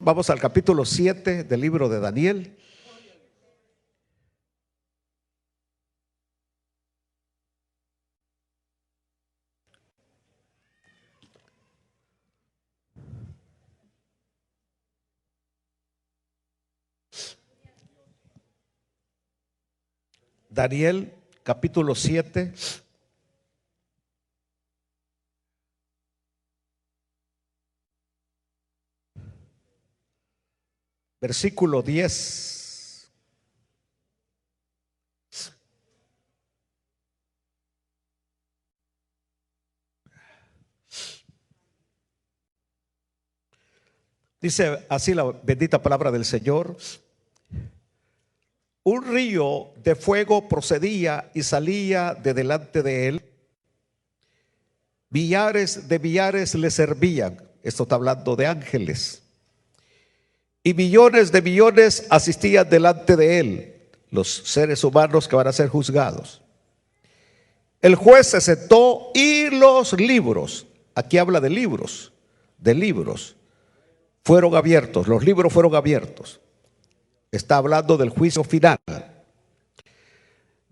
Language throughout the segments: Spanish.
Vamos al capítulo 7 del libro de Daniel. Daniel, capítulo 7. Versículo 10. Dice así la bendita palabra del Señor. Un río de fuego procedía y salía de delante de él. Millares de millares le servían. Esto está hablando de ángeles. Y millones de millones asistían delante de él, los seres humanos que van a ser juzgados. El juez se sentó y los libros, aquí habla de libros, fueron abiertos, los libros fueron abiertos. Está hablando del juicio final.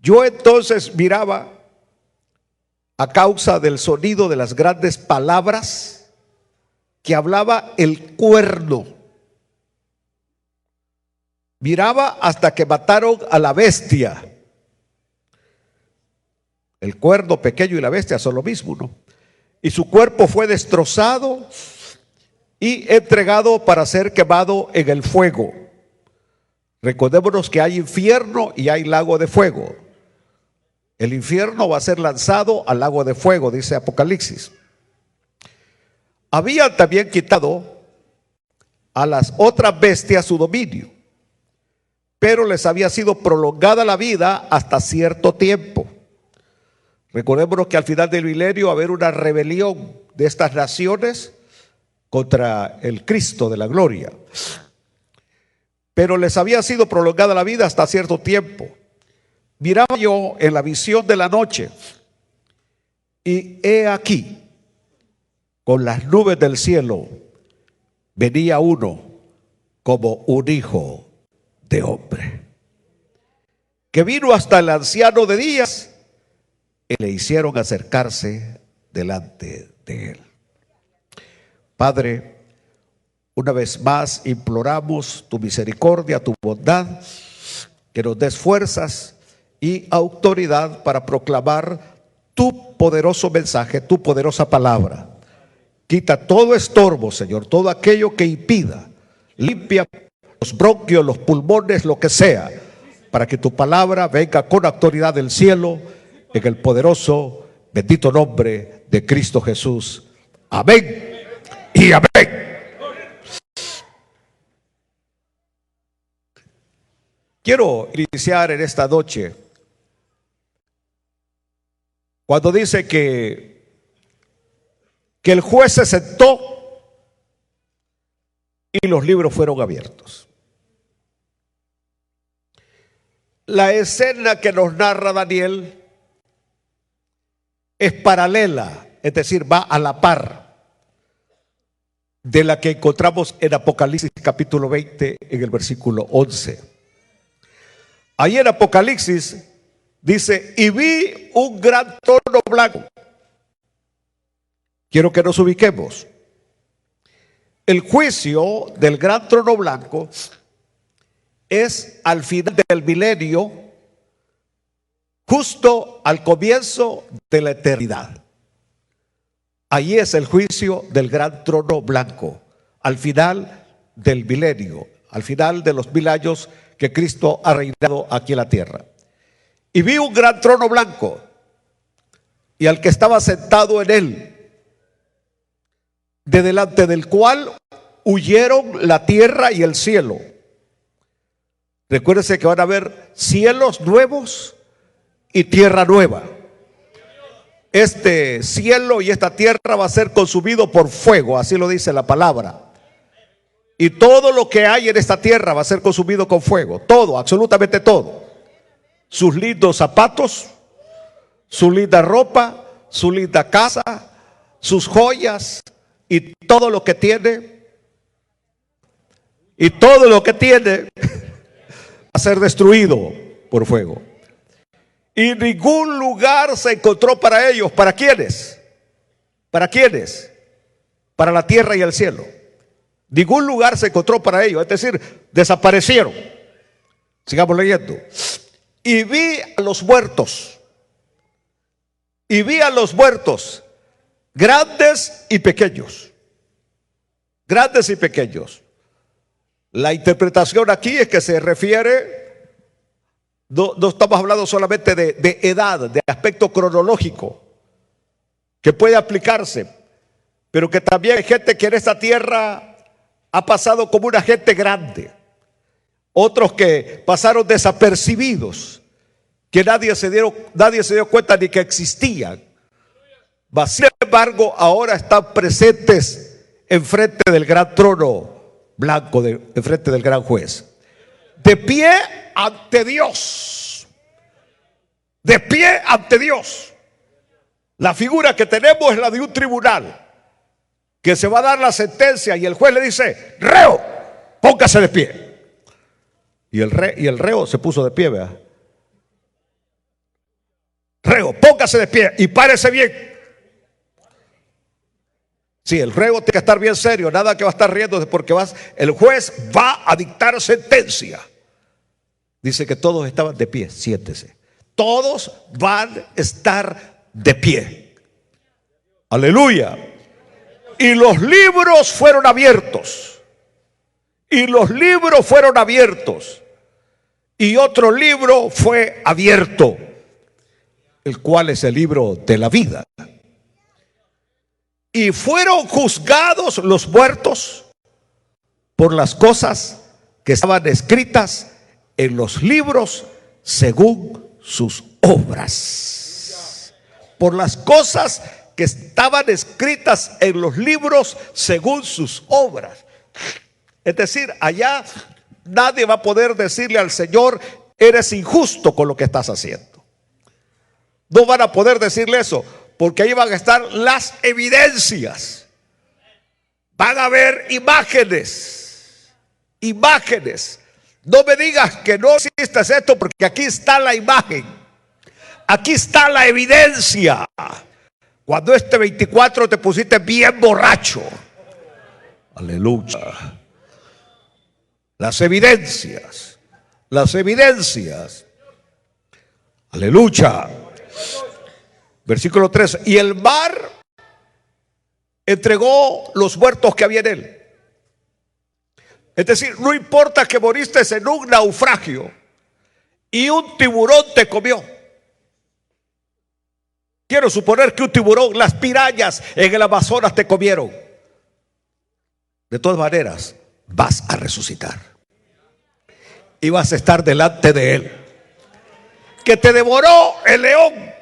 Yo entonces miraba, a causa del sonido de las grandes palabras que hablaba el cuerno. Miraba hasta que mataron a la bestia. El cuerno pequeño y la bestia son lo mismo, ¿no? Y su cuerpo fue destrozado y entregado para ser quemado en el fuego. Recordémonos que hay infierno y hay lago de fuego. El infierno va a ser lanzado al lago de fuego, dice Apocalipsis. Habían también quitado a las otras bestias su dominio, pero les había sido prolongada la vida hasta cierto tiempo. Recordémonos que al final del milenio va a haber una rebelión de estas naciones contra el Cristo de la gloria. Pero les había sido prolongada la vida hasta cierto tiempo. Miraba yo en la visión de la noche, y he aquí, con las nubes del cielo, venía uno como un hijo de hombre, que vino hasta el anciano de días y le hicieron acercarse delante de él. Padre, una vez más imploramos tu misericordia, tu bondad, que nos des fuerzas y autoridad para proclamar tu poderoso mensaje, tu poderosa palabra. Quita todo estorbo, Señor, todo aquello que impida. Limpia los bronquios, los pulmones, lo que sea, para que tu palabra venga con autoridad del cielo, en el poderoso, bendito nombre de Cristo Jesús. Amén y amén. Quiero iniciar en esta noche cuando dice que el juez se sentó y los libros fueron abiertos. La escena que nos narra Daniel es paralela, es decir, va a la par de la que encontramos en Apocalipsis capítulo 20 en el versículo 11. Ahí en Apocalipsis dice, y vi un gran trono blanco. Quiero que nos ubiquemos. El juicio del gran trono blanco es al final del milenio, justo al comienzo de la eternidad. Ahí es el juicio del gran trono blanco, al final del milenio, al final de los 1000 años que Cristo ha reinado aquí en la tierra. Y vi un gran trono blanco y al que estaba sentado en él, de delante del cual huyeron la tierra y el cielo. Recuérdense que van a haber cielos nuevos y tierra nueva. Este cielo y esta tierra va a ser consumido por fuego, así lo dice la palabra. Y todo lo que hay en esta tierra va a ser consumido con fuego. Todo, absolutamente todo. Sus lindos zapatos, su linda ropa, su linda casa, sus joyas y todo lo que tiene y todo lo que tiene va a ser destruido por fuego. Y ningún lugar se encontró para ellos. ¿Para quiénes? ¿Para quiénes? Para la tierra y el cielo. Ningún lugar se encontró para ellos, es decir, desaparecieron. Sigamos leyendo. Y vi a los muertos, grandes y pequeños. Grandes y pequeños. La interpretación aquí es que se refiere, no estamos hablando solamente de edad, de aspecto cronológico, que puede aplicarse, pero que también hay gente que en esta tierra ha pasado como una gente grande. Otros que pasaron desapercibidos, que nadie se dio cuenta ni que existían. Mas, sin embargo, ahora están presentes enfrente del gran trono blanco, enfrente del gran juez. De pie ante Dios. De pie ante Dios. La figura que tenemos es la de un tribunal, que se va a dar la sentencia y el juez le dice: reo, póngase de pie. Y el reo se puso de pie, ¿verdad? Reo, póngase de pie y párese bien. Sí, el reo tiene que estar bien serio, nada que va a estar riéndose porque el juez va a dictar sentencia. Dice que todos estaban de pie, siéntese. Todos van a estar de pie. Aleluya. Y los libros fueron abiertos. Y los libros fueron abiertos. Y otro libro fue abierto, el cual es el libro de la vida. Y fueron juzgados los muertos por las cosas que estaban escritas en los libros según sus obras. Por las cosas que estaban escritas en los libros según sus obras. Es decir, allá nadie va a poder decirle al Señor: eres injusto con lo que estás haciendo. No van a poder decirle eso, porque ahí van a estar las evidencias. Van a haber imágenes. Imágenes. No me digas que no existe esto, porque aquí está la imagen. Aquí está la evidencia. Cuando este 24 te pusiste bien borracho. Aleluya. Las evidencias. Las evidencias. Aleluya. Versículo 3. Y el mar entregó los muertos que había en él. Es decir, no importa que moriste en un naufragio y un tiburón te comió. Quiero suponer que un tiburón, las pirañas en el Amazonas te comieron. De todas maneras, vas a resucitar. Y vas a estar delante de él. Que te devoró el león,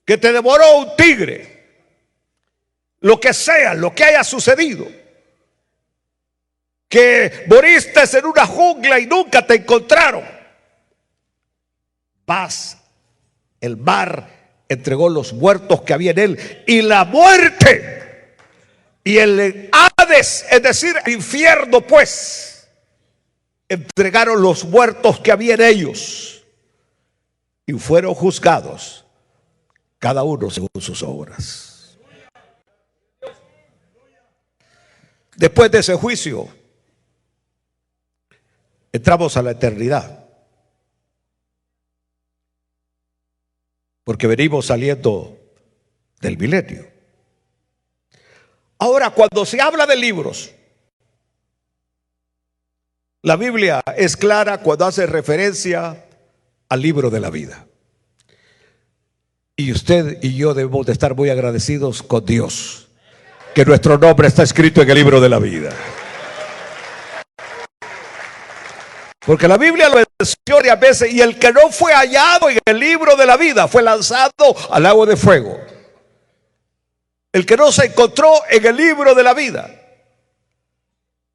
que te devoró un tigre, lo que sea, lo que haya sucedido, que moriste en una jungla y nunca te encontraron. El mar entregó los muertos que había en él, y la muerte y el Hades, es decir, el infierno, pues, entregaron los muertos que había en ellos, y fueron juzgados cada uno según sus obras. Después de ese juicio, entramos a la eternidad, porque venimos saliendo del milenio. Ahora, cuando se habla de libros, la Biblia es clara cuando hace referencia al libro de la vida. Y usted y yo debemos de estar muy agradecidos con Dios, que nuestro nombre está escrito en el libro de la vida. Porque la Biblia lo menciona a veces: y el que no fue hallado en el libro de la vida fue lanzado al lago de fuego. El que no se encontró en el libro de la vida.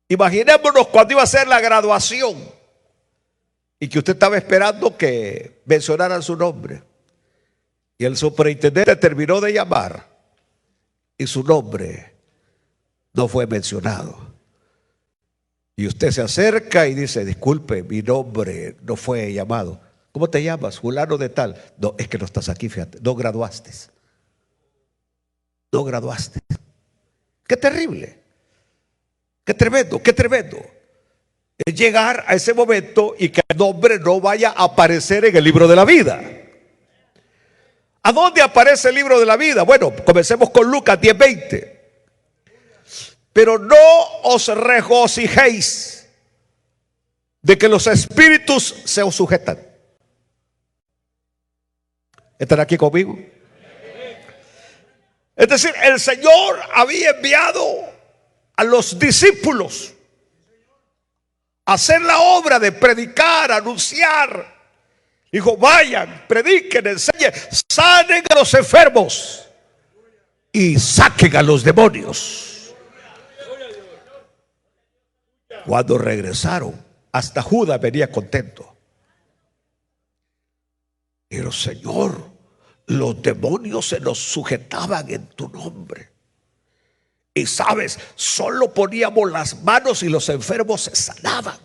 Imaginémonos cuando iba a ser la graduación y que usted estaba esperando que mencionaran su nombre, y el superintendente terminó de llamar y su nombre no fue mencionado. Y usted se acerca y dice: disculpe, mi nombre no fue llamado. ¿Cómo te llamas? Fulano de tal. No, es que no estás aquí, fíjate. No graduaste. No graduaste. Qué terrible. Qué tremendo, qué tremendo. Es llegar a ese momento y que el nombre no vaya a aparecer en el libro de la vida. ¿A dónde aparece el libro de la vida? Bueno, comencemos con Lucas 10:20. Pero no os regocijéis de que los espíritus se os sujetan. ¿Están aquí conmigo? Es decir, el Señor había enviado a los discípulos a hacer la obra de predicar, anunciar. Dijo: vayan, prediquen, enseñen, sanen a los enfermos y saquen a los demonios. Cuando regresaron, hasta Judas venía contento. Pero Señor, los demonios se nos sujetaban en tu nombre. Y sabes, solo poníamos las manos y los enfermos se sanaban.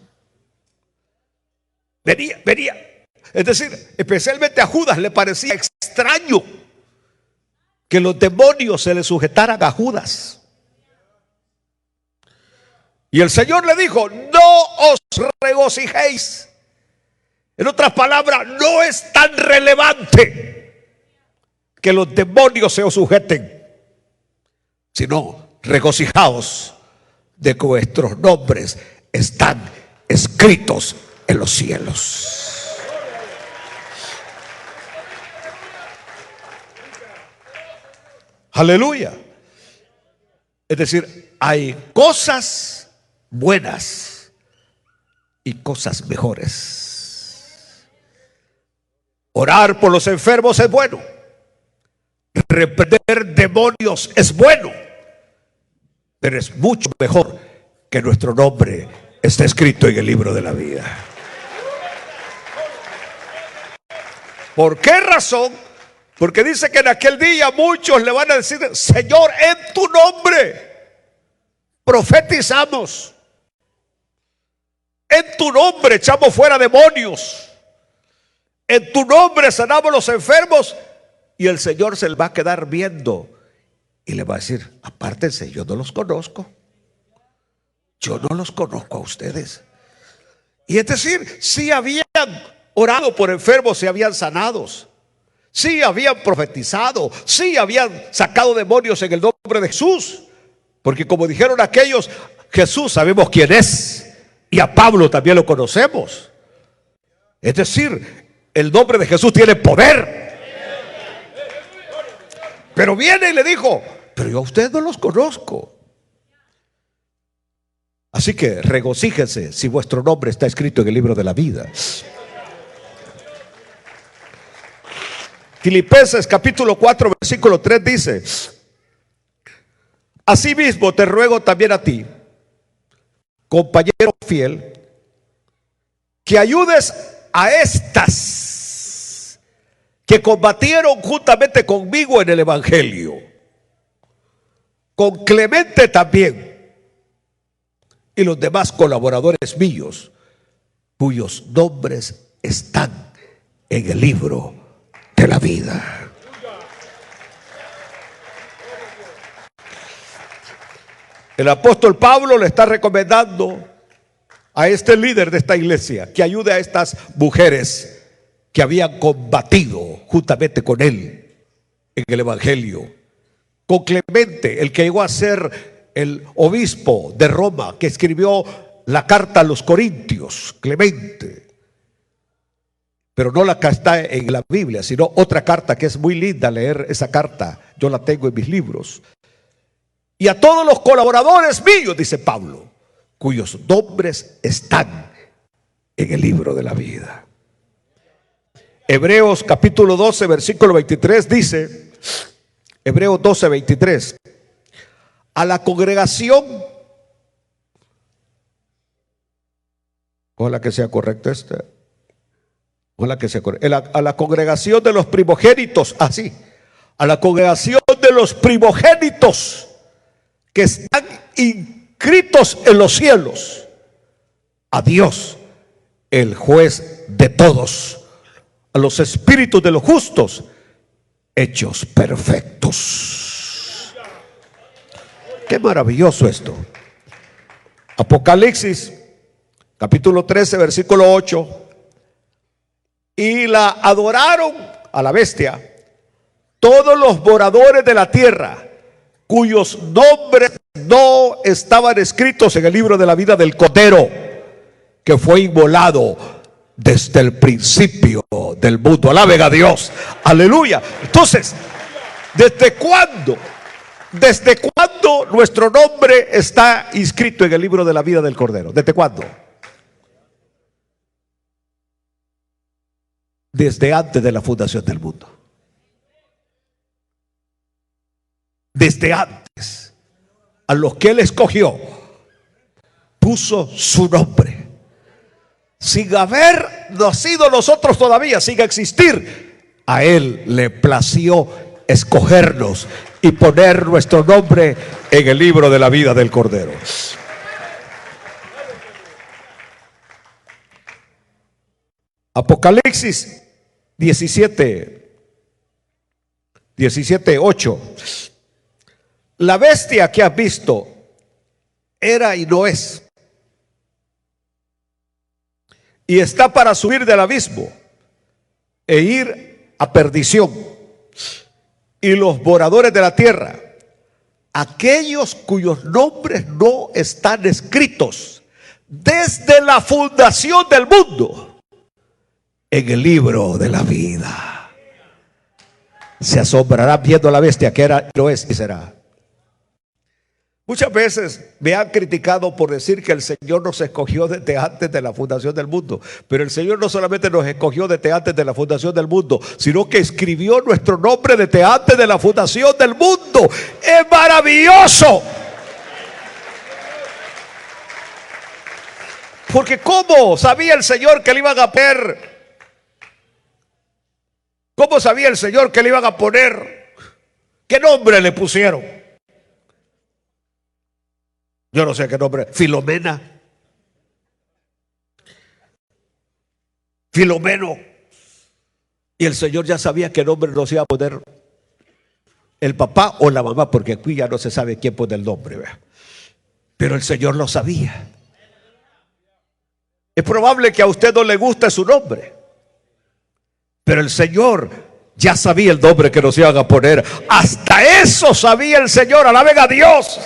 Venía. Es decir, especialmente a Judas le parecía extraño que los demonios se le sujetaran a Judas. Y el Señor le dijo: no os regocijéis. En otras palabras, no es tan relevante que los demonios se os sujeten, sino regocijaos de que vuestros nombres están escritos en los cielos. Aleluya. Es decir, hay cosas buenas y cosas mejores. Orar por los enfermos es bueno. Reprender demonios es bueno. Pero es mucho mejor que nuestro nombre esté escrito en el libro de la vida. ¿Por qué razón? Porque dice que en aquel día muchos le van a decir: Señor, en tu nombre profetizamos, en tu nombre echamos fuera demonios, en tu nombre sanamos los enfermos. Y el Señor se le va a quedar viendo y le va a decir: apártense, yo no los conozco. Yo no los conozco a ustedes. Y es decir, sí habían orado por enfermos, sí habían sanados, sí habían profetizado, sí habían sacado demonios en el nombre de Jesús. Porque como dijeron aquellos, Jesús sabemos quién es, y a Pablo también lo conocemos. Es decir, el nombre de Jesús tiene poder. Pero viene y le dijo: pero yo a ustedes no los conozco. Así que regocíjense si vuestro nombre está escrito en el libro de la vida. Filipenses capítulo 4 versículo 3 dice: asimismo te ruego también a ti, compañero fiel, que ayudes a estas que combatieron juntamente conmigo en el evangelio, con Clemente también y los demás colaboradores míos, cuyos nombres están en el libro de la vida. El apóstol Pablo le está recomendando a este líder de esta iglesia que ayude a estas mujeres que habían combatido juntamente con él en el evangelio, con Clemente, el que llegó a ser el obispo de Roma, que escribió la carta a los Corintios, Clemente. Pero no la que está en la Biblia, sino otra carta que es muy linda leer esa carta. Yo la tengo en mis libros. Y a todos los colaboradores míos, dice Pablo, cuyos nombres están en el libro de la vida. Hebreos capítulo 12 versículo 23 dice, Hebreos 12, 23, a la congregación, ojalá que sea correcto esta, ojalá que sea correcto, a la congregación de los primogénitos, así, a la congregación de los primogénitos que están inscritos en los cielos, a Dios, el juez de todos, a los espíritus de los justos, hechos perfectos. Qué maravilloso esto. Apocalipsis, capítulo 13, versículo 8. Y la adoraron a la bestia todos los moradores de la tierra, cuyos nombres no estaban escritos en el libro de la vida del Cordero, que fue inmolado desde el principio del mundo. Alaben a Dios, aleluya. Entonces, ¿desde cuándo? ¿Desde cuándo nuestro nombre está inscrito en el libro de la vida del Cordero? ¿Desde cuándo? Desde antes de la fundación del mundo. Desde antes, a los que Él escogió, puso su nombre. Sin haber nacido nosotros todavía, sin existir, a Él le plació escogernos y poner nuestro nombre en el libro de la vida del Cordero. Apocalipsis 17:8. La bestia que has visto era y no es, y está para subir del abismo e ir a perdición. Y los moradores de la tierra, aquellos cuyos nombres no están escritos desde la fundación del mundo en el libro de la vida, se asombrarán viendo a la bestia que era, no es y será. Muchas veces me han criticado por decir que el Señor nos escogió desde antes de la fundación del mundo. Pero el Señor no solamente nos escogió desde antes de la fundación del mundo, sino que escribió nuestro nombre desde antes de la fundación del mundo. ¡Es maravilloso! Porque ¿cómo sabía el Señor que le iban a poner? ¿Cómo sabía el Señor que le iban a poner? ¿Qué nombre le pusieron? Yo no sé qué nombre. Filomena. Filomeno. Y el Señor ya sabía qué nombre nos iba a poner el papá o la mamá, porque aquí ya no se sabe quién pone el nombre, ¿verdad? Pero el Señor lo sabía. Es probable que a usted no le guste su nombre, pero el Señor ya sabía el nombre que nos iban a poner. Hasta eso sabía el Señor. Alaben a Dios.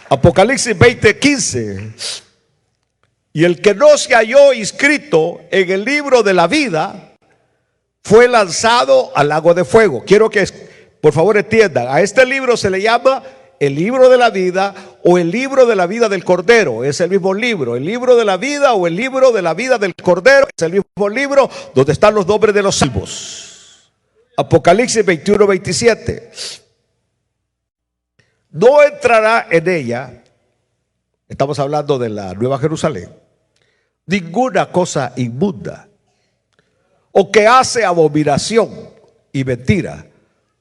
Apocalipsis 20:15. Y el que no se halló inscrito en el libro de la vida fue lanzado al lago de fuego. Quiero que por favor entiendan, a este libro se le llama el libro de la vida o el libro de la vida del Cordero. Es el mismo libro. El libro de la vida o el libro de la vida del Cordero es el mismo libro donde están los nombres de los salvos. Apocalipsis 21:27. No entrará en ella, estamos hablando de la Nueva Jerusalén, ninguna cosa inmunda o que hace abominación y mentira,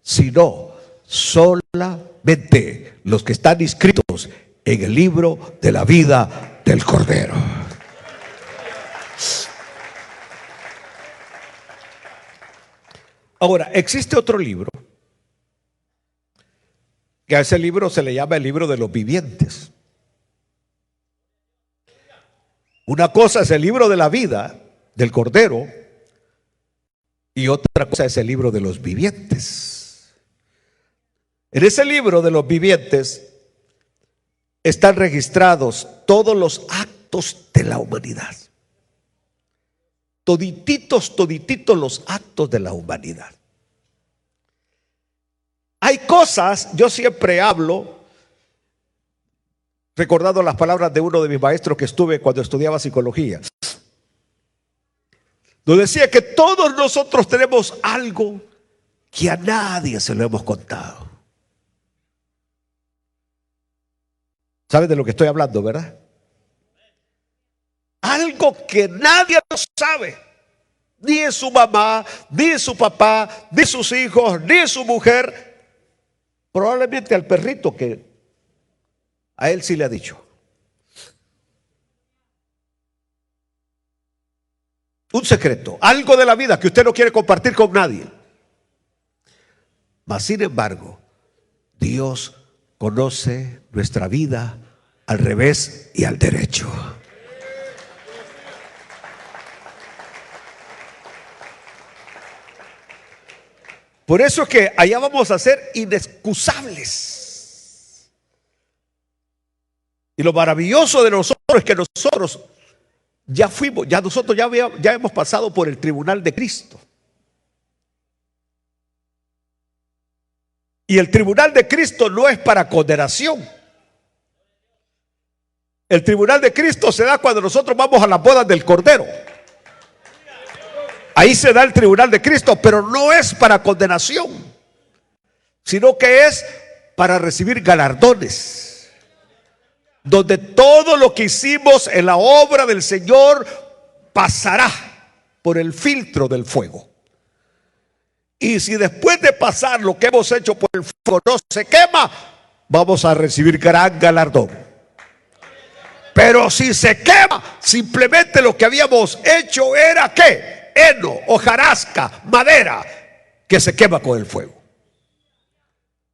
sino solamente los que están inscritos en el libro de la vida del Cordero. Ahora, existe otro libro, que a ese libro se le llama el libro de los vivientes. Una cosa es el libro de la vida del Cordero y otra cosa es el libro de los vivientes. En ese libro de los vivientes están registrados todos los actos de la humanidad. Todititos los actos de la humanidad. Hay cosas, yo siempre hablo, recordando las palabras de uno de mis maestros que estuve cuando estudiaba psicología. Nos decía que todos nosotros tenemos algo que a nadie se lo hemos contado. ¿Sabes de lo que estoy hablando, verdad? Algo que nadie lo sabe. Ni es su mamá, ni su papá, ni sus hijos, ni su mujer. Probablemente al perrito que A él sí le ha dicho. Un secreto, algo de la vida que usted no quiere compartir con nadie. Mas sin embargo, Dios conoce nuestra vida al revés y al derecho. Por eso es que allá vamos a ser inexcusables. Y lo maravilloso de nosotros es que nosotros ya fuimos, ya hemos pasado por el tribunal de Cristo. Y el tribunal de Cristo no es para condenación. El tribunal de Cristo se da cuando nosotros vamos a las bodas del Cordero. Ahí se da el tribunal de Cristo, pero no es para condenación, sino que es para recibir galardones, donde todo lo que hicimos en la obra del Señor pasará por el filtro del fuego. Y si después de pasar lo que hemos hecho por el fuego no se quema, vamos a recibir gran galardón. Pero si se quema, simplemente lo que habíamos hecho era ¿qué? Heno, hojarasca, madera que se quema con el fuego.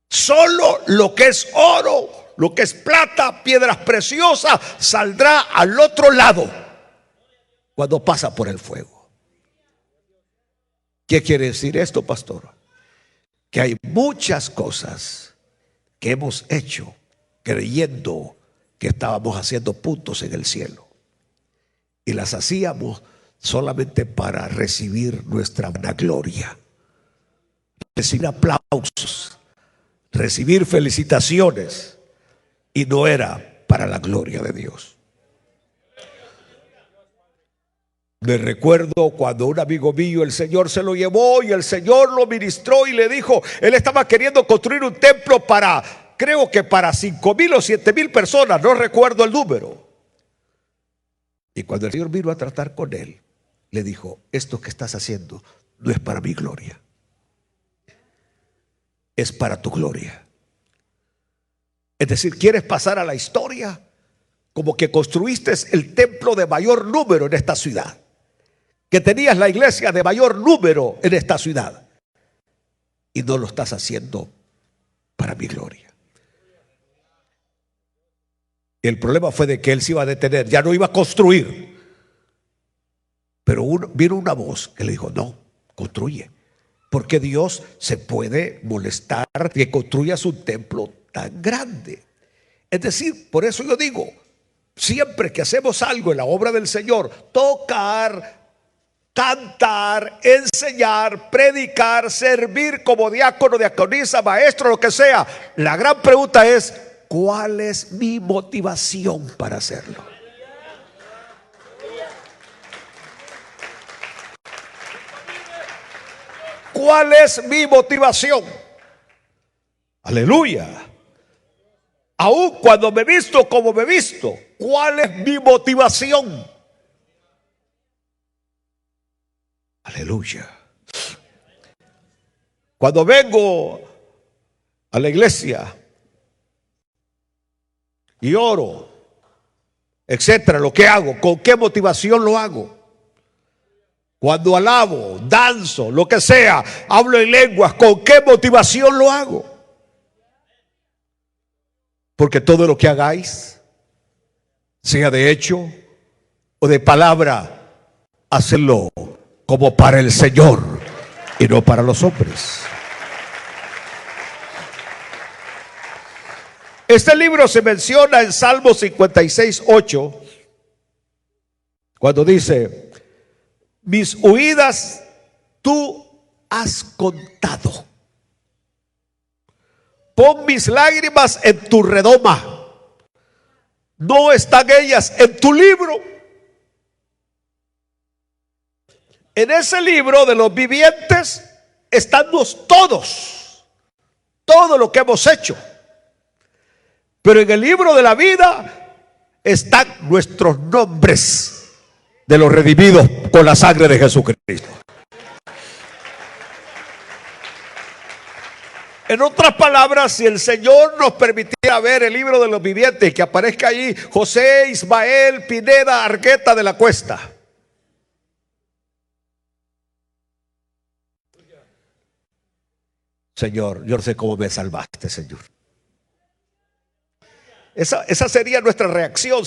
Solo lo que es oro, lo que es plata, piedras preciosas, saldrá al otro lado cuando pasa por el fuego. ¿Qué quiere decir esto, pastor? Que hay muchas cosas que hemos hecho creyendo que estábamos haciendo puntos en el cielo, y las hacíamos solamente para recibir nuestra vanagloria, recibir aplausos, recibir felicitaciones, y no era para la gloria de Dios. Me recuerdo cuando un amigo mío, el Señor se lo llevó y el Señor lo ministró y le dijo, él estaba queriendo construir un templo para, creo que para 5,000 o 7,000 personas, no recuerdo el número. Y cuando el Señor vino a tratar con él, le dijo, esto que estás haciendo no es para mi gloria, es para tu gloria. Es decir, quieres pasar a la historia como que construiste el templo de mayor número en esta ciudad, que tenías la iglesia de mayor número en esta ciudad, y no lo estás haciendo para mi gloria. El problema fue de que él se iba a detener, ya no iba a construir. Pero vino una voz que le dijo, no, construye. Porque Dios se puede molestar que construyas un templo tan grande. Es decir, por eso yo digo, siempre que hacemos algo en la obra del Señor, tocar, cantar, enseñar, predicar, servir como diácono, diaconisa, maestro, lo que sea, la gran pregunta es, ¿cuál es mi motivación para hacerlo? ¿Cuál es mi motivación? Aleluya. Aún cuando me he visto como me he visto, ¿cuál es mi motivación? Aleluya. Cuando vengo a la iglesia y oro, etcétera, lo que hago, ¿con qué motivación lo hago? Cuando alabo, danzo, lo que sea, hablo en lenguas, ¿con qué motivación lo hago? Porque todo lo que hagáis, sea de hecho o de palabra, hacedlo como para el Señor y no para los hombres. Este libro se menciona en Salmo 56:8, cuando dice, mis huidas tú has contado. Pon mis lágrimas en tu redoma. ¿No están ellas en tu libro? En ese libro de los vivientes estamos todos, todo lo que hemos hecho. Pero en el libro de la vida están nuestros nombres de los redimidos con la sangre de Jesucristo. En otras palabras, si el Señor nos permitiera ver el libro de los vivientes y que aparezca ahí José Ismael Pineda Argueta de la Cuesta, Señor, yo no sé cómo me salvaste, Señor. Esa sería nuestra reacción.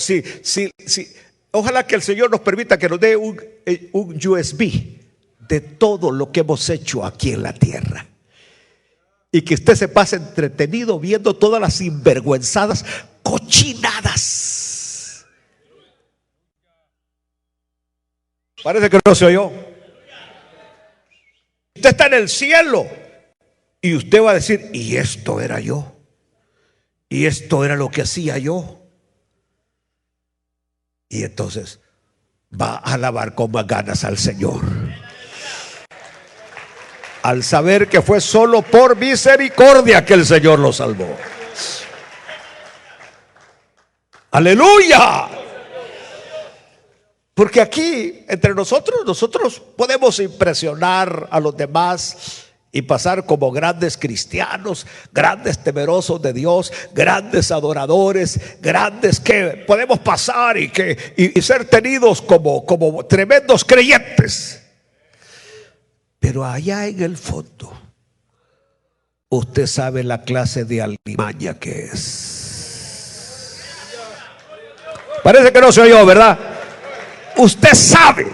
Ojalá que el Señor nos permita que nos dé un USB de todo lo que hemos hecho aquí en la tierra, y que usted se pase entretenido viendo todas las sinvergüenzadas cochinadas. Parece que no se oyó. Usted está en el cielo y usted va a decir: y esto era yo, y esto era lo que hacía yo. Y entonces va a alabar con más ganas al Señor, al saber que fue solo por misericordia que el Señor lo salvó. Aleluya. Porque aquí entre nosotros podemos impresionar a los demás y pasar como grandes cristianos, grandes temerosos de Dios, grandes adoradores, grandes que podemos pasar y ser tenidos como tremendos creyentes. Pero allá en el fondo, usted sabe la clase de alimaña que es. Parece que no se oyó, ¿verdad? Usted sabe.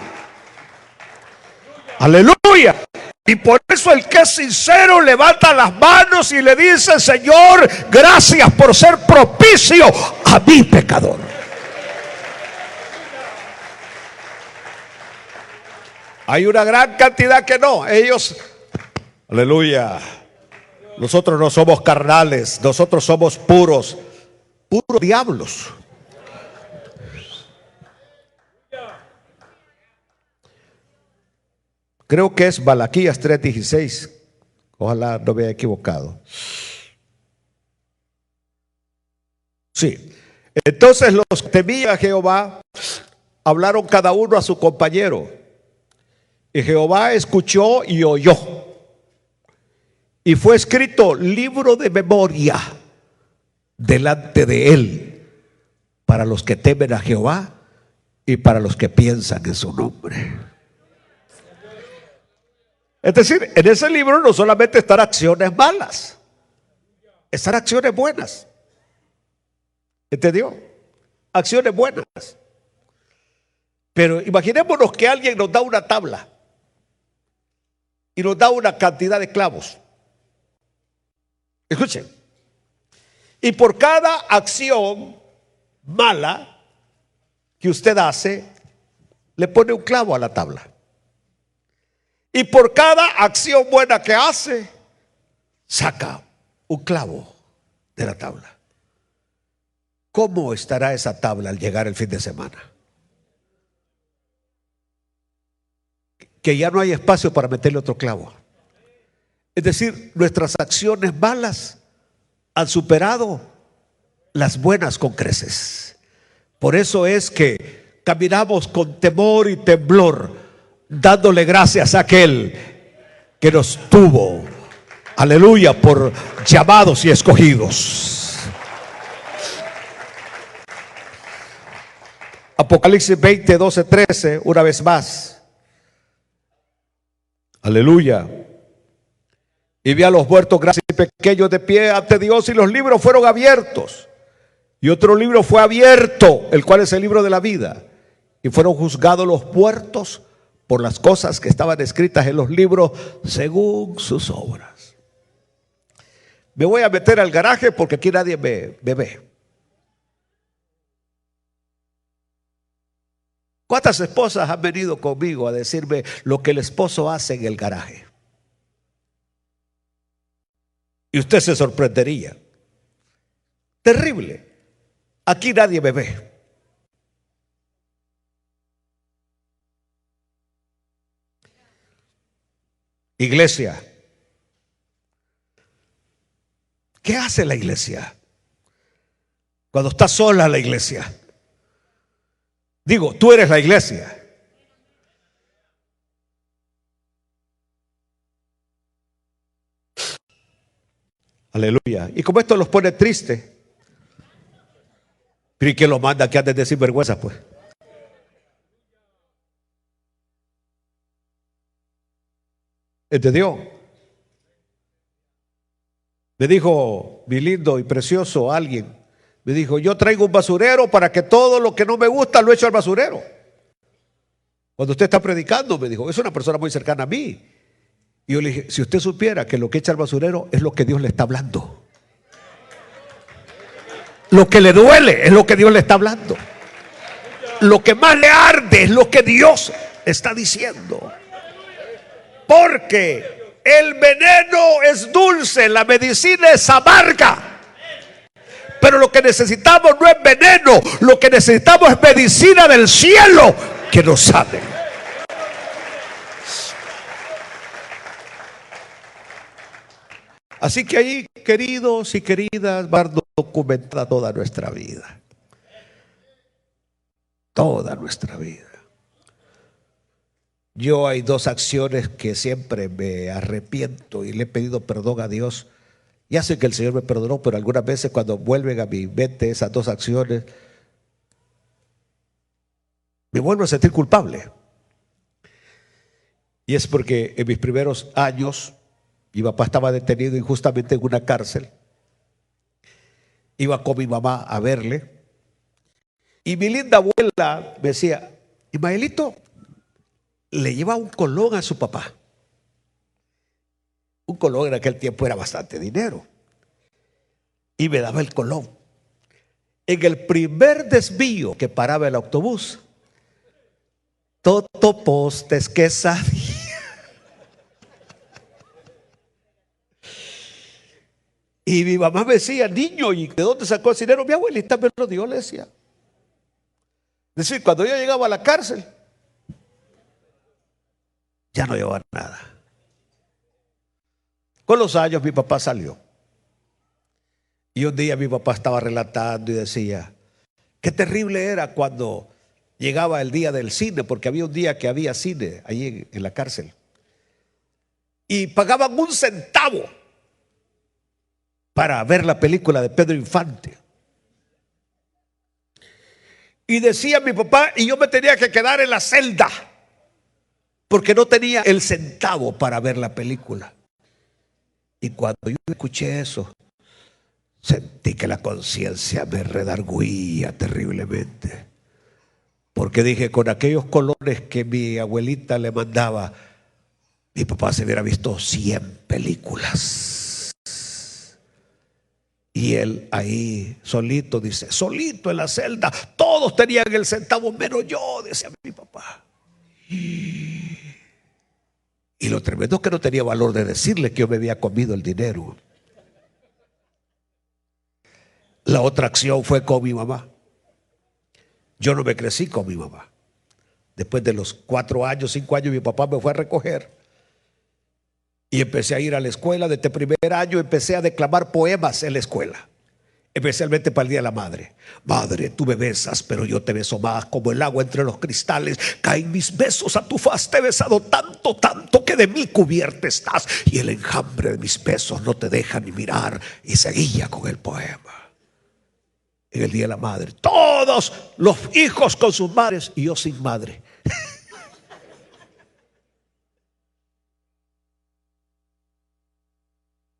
Aleluya. Y por eso el que es sincero levanta las manos y le dice: Señor, gracias por ser propicio a mi pecador. Hay una gran cantidad que no. Ellos, aleluya, nosotros no somos carnales, nosotros somos puros diablos. Creo que es Malaquías 3:16. Ojalá no me haya equivocado. Sí. Entonces los que temían a Jehová hablaron cada uno a su compañero. Y Jehová escuchó y oyó. Y fue escrito libro de memoria delante de él para los que temen a Jehová y para los que piensan en su nombre. Es decir, en ese libro no solamente están acciones malas, están acciones buenas. ¿Entendió? Acciones buenas. Pero imaginémonos que alguien nos da una tabla y nos da una cantidad de clavos. Escuchen. Y por cada acción mala que usted hace, le pone un clavo a la tabla. Y por cada acción buena que hace, saca un clavo de la tabla. ¿Cómo estará esa tabla al llegar el fin de semana? Que ya no hay espacio para meterle otro clavo. Es decir, nuestras acciones malas han superado las buenas con creces. Por eso es que caminamos con temor y temblor, dándole gracias a aquel que nos tuvo, aleluya, por llamados y escogidos. Apocalipsis 20, 12, 13, una vez más. Aleluya. Y vi a los muertos grandes y pequeños de pie ante Dios, y los libros fueron abiertos. Y otro libro fue abierto, el cual es el libro de la vida. Y fueron juzgados los muertos por las cosas que estaban escritas en los libros según sus obras. Me voy a meter al garaje porque aquí nadie me ve. ¿Cuántas esposas han venido conmigo a decirme lo que el esposo hace en el garaje? Y usted se sorprendería. Terrible. Aquí nadie me ve. Iglesia. ¿Qué hace la iglesia? Cuando está sola la iglesia. Digo, tú eres la iglesia. Aleluya. Y como esto los pone tristes, ¿y quién los manda que anden de sinvergüenza, pues? ¿Entendió? Me dijo mi lindo y precioso alguien, me dijo, yo traigo un basurero para que todo lo que no me gusta lo echo al basurero. Cuando usted está predicando, me dijo, es una persona muy cercana a mí. Y yo le dije, si usted supiera que lo que echa al basurero es lo que Dios le está hablando. Lo que le duele es lo que Dios le está hablando. Lo que más le arde es lo que Dios está diciendo. Porque el veneno es dulce, la medicina es amarga. Pero lo que necesitamos no es veneno, lo que necesitamos es medicina del cielo que nos sane. Así que ahí, queridos y queridas, va documentada toda nuestra vida. Toda nuestra vida. Yo hay dos acciones que siempre me arrepiento y le he pedido perdón a Dios. Ya sé que el Señor me perdonó, pero algunas veces cuando vuelven a mi mente esas dos acciones, me vuelvo a sentir culpable. Y es porque en mis primeros años, mi papá estaba detenido injustamente en una cárcel. Iba con mi mamá a verle. Y mi linda abuela me decía, Ismaelito, le lleva un colón a su papá. Un colón en aquel tiempo era bastante dinero. Y me daba el colón. En el primer desvío que paraba el autobús, Toto Postes, quesadilla. Y mi mamá me decía, niño, ¿y de dónde sacó ese dinero? Mi abuelita me lo dio, le decía. Es decir, cuando yo llegaba a la cárcel, ya no llevaba nada. Con los años mi papá salió. Y un día mi papá estaba relatando y decía, qué terrible era cuando llegaba el día del cine, porque había un día que había cine allí en la cárcel. Y pagaban 1 centavo para ver la película de Pedro Infante. Y decía mi papá, y yo me tenía que quedar en la celda, porque no tenía el centavo para ver la película. Y cuando yo escuché eso, sentí que la conciencia me redarguía terriblemente. Porque dije, con aquellos colores que mi abuelita le mandaba, mi papá se hubiera visto 100 películas. Y él ahí solito, dice, solito en la celda, todos tenían el centavo menos yo, decía mi papá. Y lo tremendo es que no tenía valor de decirle que yo me había comido el dinero. La otra acción fue con mi mamá. Yo no me crecí con mi mamá. Después de los 4 años, 5 años, mi papá me fue a recoger. Y empecé a ir a la escuela. Desde el primer año empecé a declamar poemas en la escuela. Especialmente para el Día de la Madre. Madre, tú me besas, pero yo te beso más. Como el agua entre los cristales, caen mis besos a tu faz. Te he besado tanto, tanto, que de mí cubierta estás. Y el enjambre de mis besos no te deja ni mirar. Y seguía con el poema. En el Día de la Madre, todos los hijos con sus madres y yo sin madre.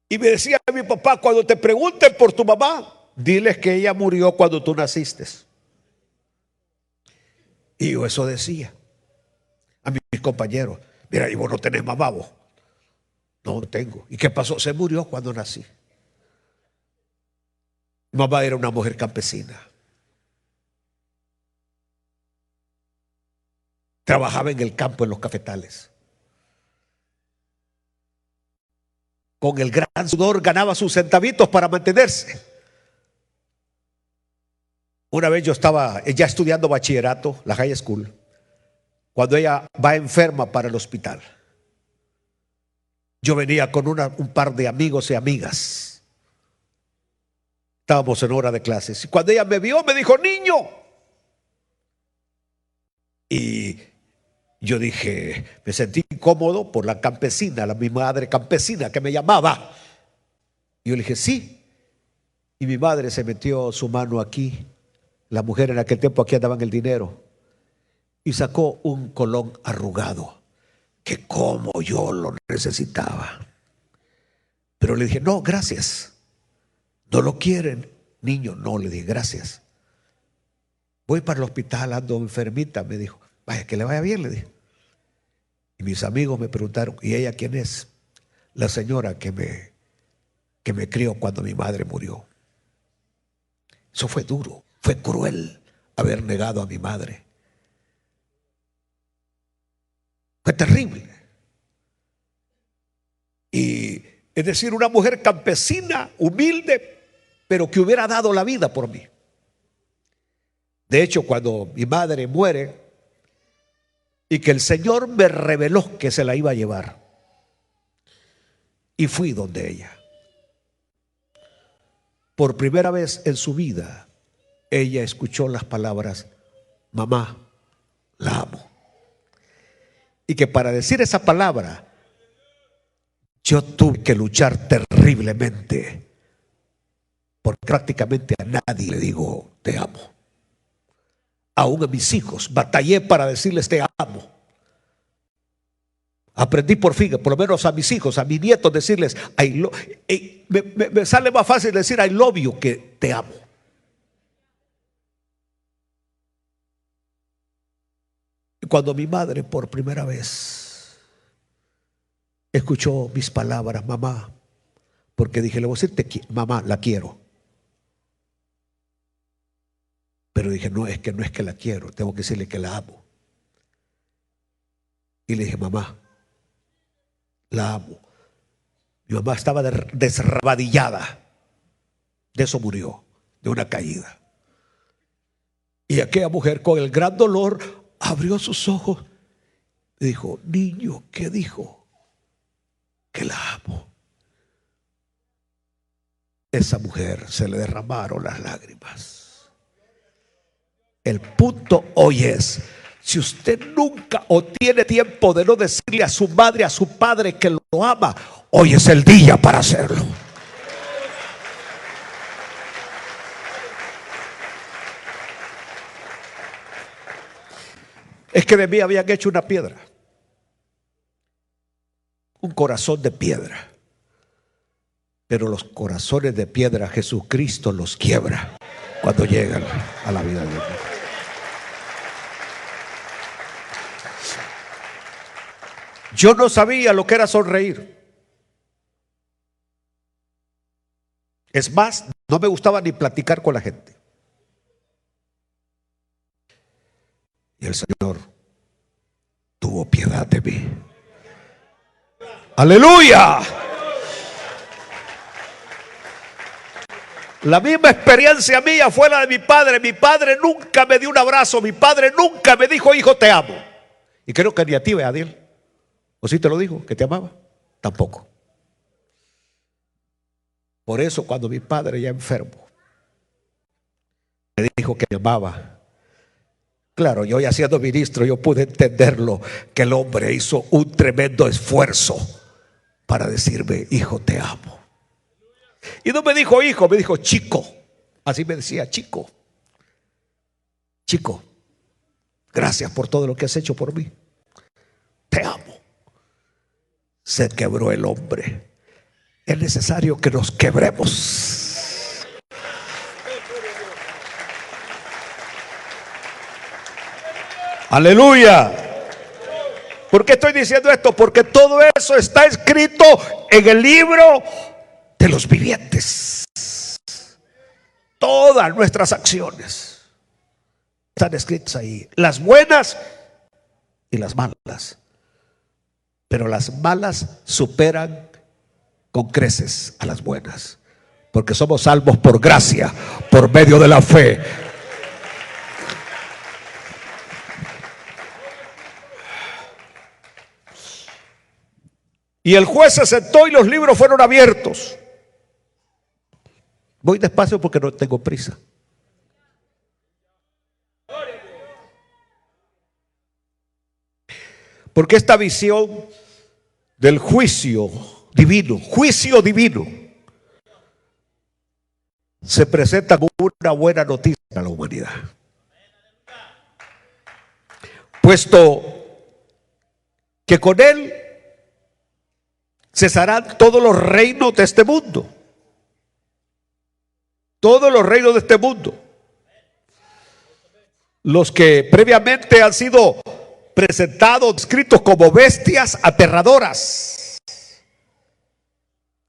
Y me decía mi papá, cuando te pregunten por tu mamá, diles que ella murió cuando tú naciste. Y yo eso decía a mis compañeros. Mira, y vos no tenés mamá, vos. No tengo. ¿Y qué pasó? Se murió cuando nací. Mi mamá era una mujer campesina. Trabajaba en el campo, en los cafetales. Con el gran sudor ganaba sus centavitos para mantenerse. Una vez yo estaba ya estudiando bachillerato, la high school, cuando ella va enferma para el hospital. Yo venía con un par de amigos y amigas. Estábamos en hora de clases. Y cuando ella me vio, me dijo, niño. Y yo dije, me sentí incómodo por la campesina, mi madre campesina que me llamaba. Y yo le dije, sí. Y mi madre se metió su mano aquí. La mujer en aquel tiempo aquí andaban el dinero. Y sacó un colón arrugado, que como yo lo necesitaba. Pero le dije, no, gracias. No lo quieren, niño. No, le dije, gracias. Voy para el hospital, ando enfermita, me dijo. Vaya, que le vaya bien, le dije. Y mis amigos me preguntaron, ¿y ella quién es? La señora que me crió cuando mi madre murió. Eso fue duro, fue cruel haber negado a mi madre. Fue terrible. Y es decir, una mujer campesina, humilde, pero que hubiera dado la vida por mí. De hecho, cuando mi madre muere y que el Señor me reveló que se la iba a llevar, y fui donde ella. Por primera vez en su vida, ella escuchó las palabras, mamá, la amo. Y que para decir esa palabra, yo tuve que luchar terriblemente, porque prácticamente a nadie le digo te amo. Aún a mis hijos batallé para decirles te amo. Aprendí por fin, por lo menos a mis hijos, a mis nietos, decirles me sale más fácil decir I love you que te amo. Y cuando mi madre por primera vez escuchó mis palabras, mamá, porque dije, le voy a decir, mamá, la quiero. Pero dije, no es que la quiero, tengo que decirle que la amo. Y le dije, mamá, la amo. Mi mamá estaba desrabadillada. De eso murió, de una caída. Y aquella mujer con el gran dolor abrió sus ojos y dijo, niño, ¿qué dijo? Que la amo. Esa mujer se le derramaron las lágrimas. El punto hoy es, si usted nunca o tiene tiempo de no decirle a su madre, a su padre que lo ama, hoy es el día para hacerlo. Es que de mí habían hecho una piedra, un corazón de piedra. Pero los corazones de piedra Jesucristo los quiebra cuando llegan a la vida de Dios. Yo no sabía lo que era sonreír. Es más, no me gustaba ni platicar con la gente. Y el Señor tuvo piedad de mí. ¡Aleluya! La misma experiencia mía fue la de mi padre. Mi padre nunca me dio un abrazo. Mi padre nunca me dijo, hijo, te amo. Y creo que ni a ti, Adil. ¿O sí te lo dijo, que te amaba? Tampoco. Por eso cuando mi padre ya enfermo me dijo que me amaba, claro, yo ya siendo ministro, yo pude entenderlo, que el hombre hizo un tremendo esfuerzo para decirme, hijo, te amo. Y no me dijo hijo, me dijo chico. Así me decía, chico. Chico, gracias por todo lo que has hecho por mí. Te amo. Se quebró el hombre. Es necesario que nos quebremos. Aleluya. ¿Por qué estoy diciendo esto? Porque todo eso está escrito en el libro de los vivientes. Todas nuestras acciones están escritas ahí, las buenas y las malas. Pero las malas superan con creces a las buenas, porque somos salvos por gracia, por medio de la fe. Y el juez se sentó y los libros fueron abiertos. Voy despacio porque no tengo prisa. Porque esta visión del juicio divino se presenta como una buena noticia a la humanidad. Puesto que con él cesarán todos los reinos de este mundo. Todos los reinos de este mundo. Los que previamente han sido presentados, descritos como bestias aterradoras,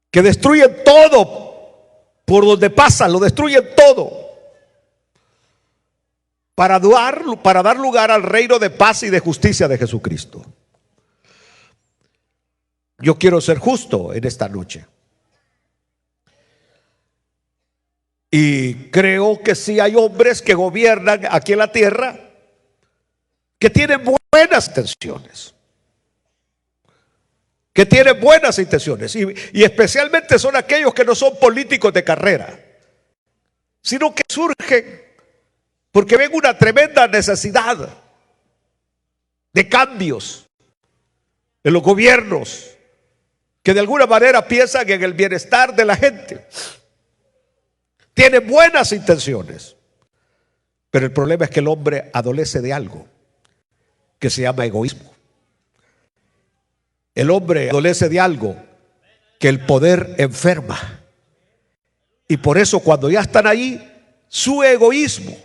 que destruyen todo por donde pasan, lo destruyen todo, para dar lugar al reino de paz y de justicia de Jesucristo. Yo quiero ser justo en esta noche. Y creo que sí hay hombres que gobiernan aquí en la tierra que tienen buenas intenciones. Que tienen buenas intenciones. Y especialmente son aquellos que no son políticos de carrera, sino que surgen porque ven una tremenda necesidad de cambios en los gobiernos, que de alguna manera piensan en el bienestar de la gente. Tienen buenas intenciones, pero el problema es que el hombre adolece de algo que se llama egoísmo. El hombre adolece de algo que el poder enferma. Y por eso cuando ya están ahí, su egoísmo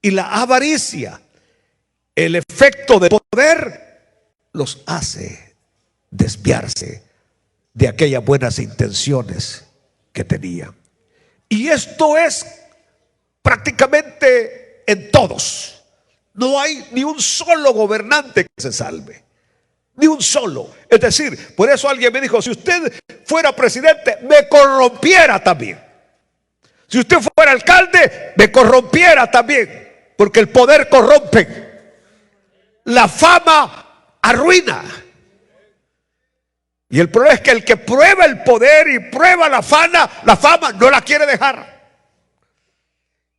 y la avaricia, el efecto de poder, los hace desviarse de aquellas buenas intenciones que tenían. Y esto es prácticamente en todos. No hay ni un solo gobernante que se salve. Ni un solo. Es decir, por eso alguien me dijo, si usted fuera presidente, me corrompiera también. Si usted fuera alcalde, me corrompiera también. Porque el poder corrompe. La fama arruina. Y el problema es que el que prueba el poder y prueba la fama no la quiere dejar.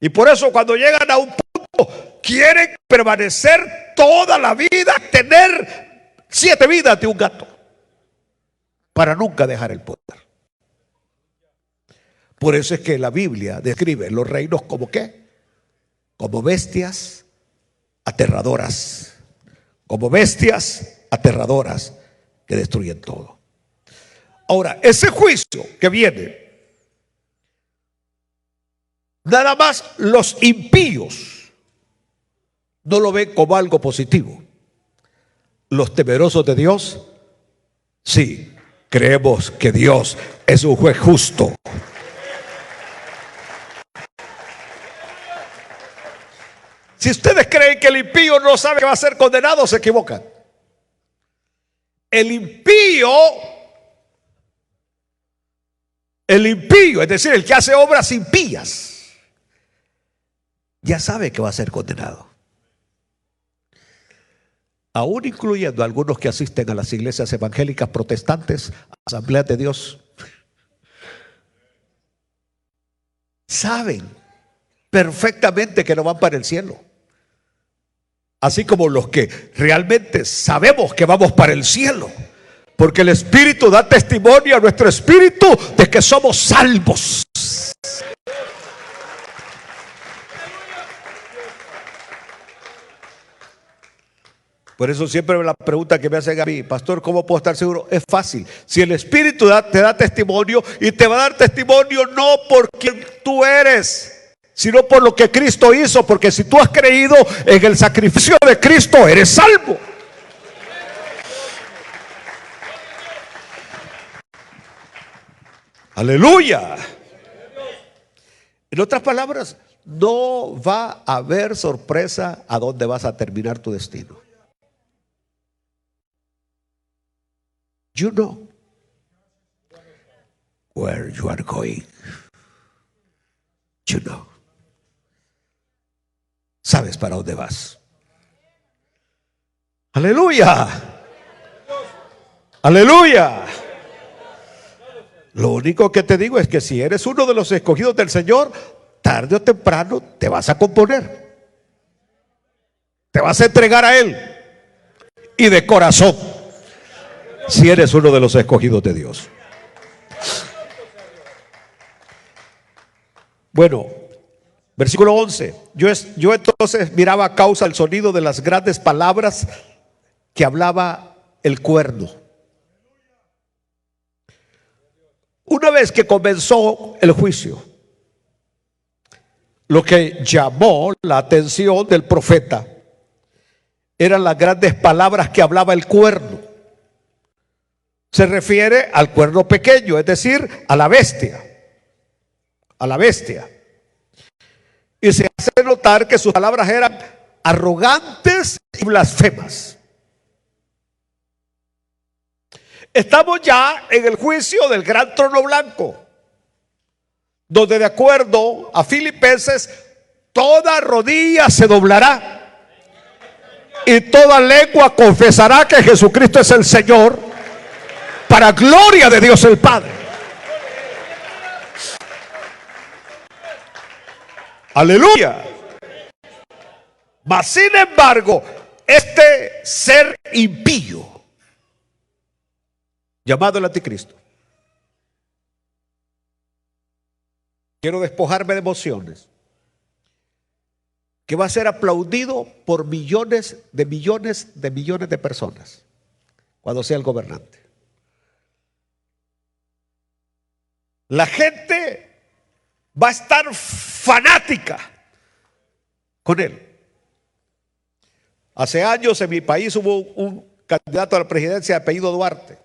Y por eso cuando llegan a un punto, quieren permanecer toda la vida, tener 7 vidas de un gato, para nunca dejar el poder. Por eso es que la Biblia describe los reinos como ¿qué? Como bestias aterradoras. Como bestias aterradoras que destruyen todo. Ahora, ese juicio que viene, nada más los impíos no lo ven como algo positivo. Los temerosos de Dios, sí, creemos que Dios es un juez justo. Si ustedes creen que el impío no sabe que va a ser condenado, se equivocan. El impío, es decir, el que hace obras impías, ya sabe que va a ser condenado. Aún incluyendo a algunos que asisten a las iglesias evangélicas protestantes, Asambleas de Dios, saben perfectamente que no van para el cielo. Así como los que realmente sabemos que vamos para el cielo, porque el Espíritu da testimonio a nuestro espíritu de que somos salvos. Por eso siempre la pregunta que me hacen a mí, pastor, ¿cómo puedo estar seguro? Es fácil. Si el Espíritu te da testimonio, y te va a dar testimonio no por quien tú eres, sino por lo que Cristo hizo, porque si tú has creído en el sacrificio de Cristo, eres salvo. Aleluya. En otras palabras, no va a haber sorpresa a dónde vas a terminar tu destino. You know where you are going. You know. Sabes para dónde vas. Aleluya. Aleluya. Lo único que te digo es que si eres uno de los escogidos del Señor, tarde o temprano te vas a componer. Te vas a entregar a Él. Y de corazón. Si eres uno de los escogidos de Dios. Bueno, versículo 11. Yo entonces miraba a causa el sonido de las grandes palabras que hablaba el cuerno. Una vez que comenzó el juicio, lo que llamó la atención del profeta eran las grandes palabras que hablaba el cuerno. Se refiere al cuerno pequeño, es decir, a la bestia. A la bestia. Y se hace notar que sus palabras eran arrogantes y blasfemas. Estamos ya en el juicio del gran trono blanco, donde de acuerdo a Filipenses, toda rodilla se doblará y toda lengua confesará que Jesucristo es el Señor, para gloria de Dios el Padre. Aleluya. Mas sin embargo, este ser impío, llamado el anticristo, quiero despojarme de emociones, que va a ser aplaudido por millones de personas cuando sea el gobernante. La gente va a estar fanática con él. Hace años en mi país hubo un candidato a la presidencia de apellido Duarte.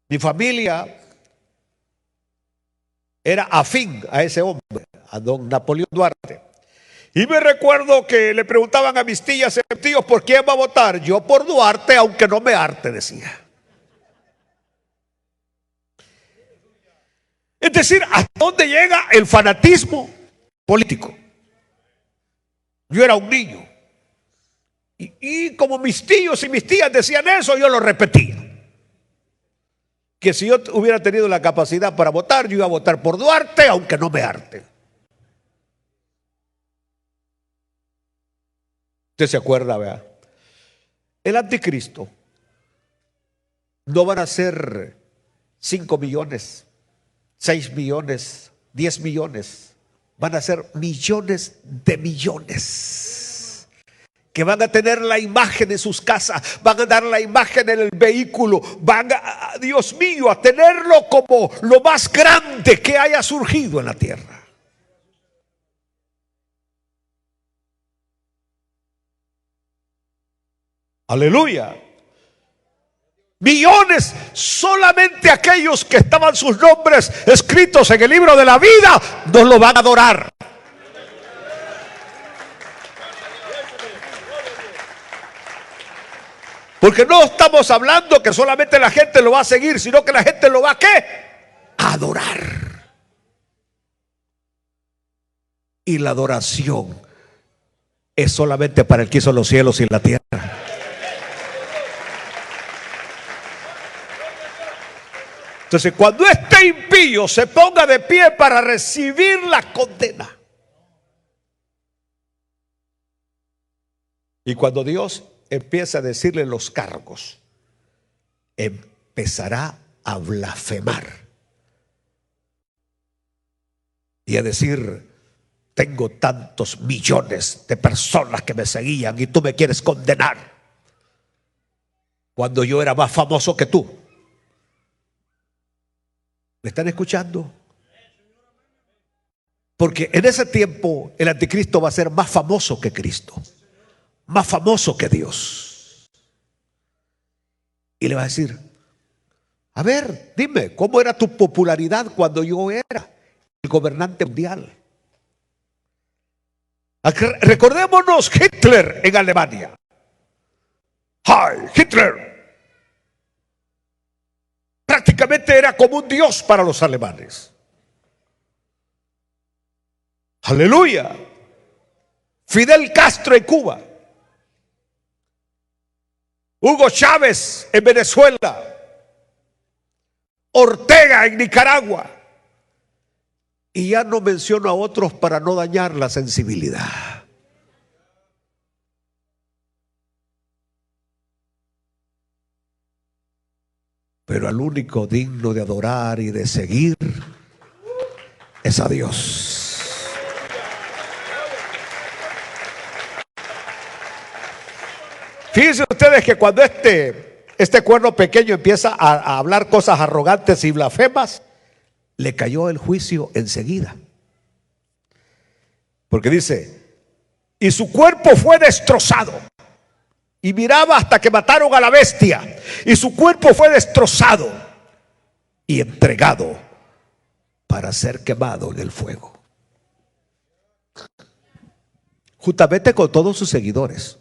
Mi familia era afín a ese hombre, a don Napoleón Duarte. Y me recuerdo que le preguntaban a mis tías y tíos, ¿por quién va a votar? Yo por Duarte, aunque no me harte, decía. Es decir, ¿hasta dónde llega el fanatismo político? Yo era un niño. Y como mis tíos y mis tías decían eso, yo lo repetía. Que si yo hubiera tenido la capacidad para votar, yo iba a votar por Duarte, aunque no me harte. Usted se acuerda, ¿verdad? El anticristo no van a ser 5 millones, 6 millones, 10 millones. Van a ser millones de millones. Que van a tener la imagen en sus casas, van a dar la imagen en el vehículo, van a, Dios mío, a tenerlo como lo más grande que haya surgido en la tierra. Aleluya. Millones, solamente aquellos que estaban sus nombres escritos en el libro de la vida nos lo van a adorar. Porque no estamos hablando que solamente la gente lo va a seguir, sino que la gente lo va a ¿qué? A adorar. Y la adoración es solamente para el que hizo los cielos y la tierra. Entonces, cuando este impío se ponga de pie para recibir la condena, y cuando Dios empieza a decirle los cargos, empezará a blasfemar y a decir: tengo tantos millones de personas que me seguían y tú me quieres condenar cuando yo era más famoso que tú. ¿Me están escuchando? Porque en ese tiempo el anticristo va a ser más famoso que Cristo, más famoso que Dios. Y le va a decir: a ver, dime, ¿cómo era tu popularidad cuando yo era el gobernante mundial? Recordémonos Hitler en Alemania. ¡Ay, Hitler! Prácticamente era como un dios para los alemanes. ¡Aleluya! Fidel Castro en Cuba. Hugo Chávez en Venezuela. Ortega en Nicaragua. Y ya no menciono a otros para no dañar la sensibilidad. Pero al único digno de adorar y de seguir es a Dios. Fíjense ustedes que cuando este cuerno pequeño empieza a hablar cosas arrogantes y blasfemas, le cayó el juicio enseguida. Porque dice, y su cuerpo fue destrozado. Y miraba hasta que mataron a la bestia. Y su cuerpo fue destrozado y entregado para ser quemado en el fuego. Juntamente con todos sus seguidores.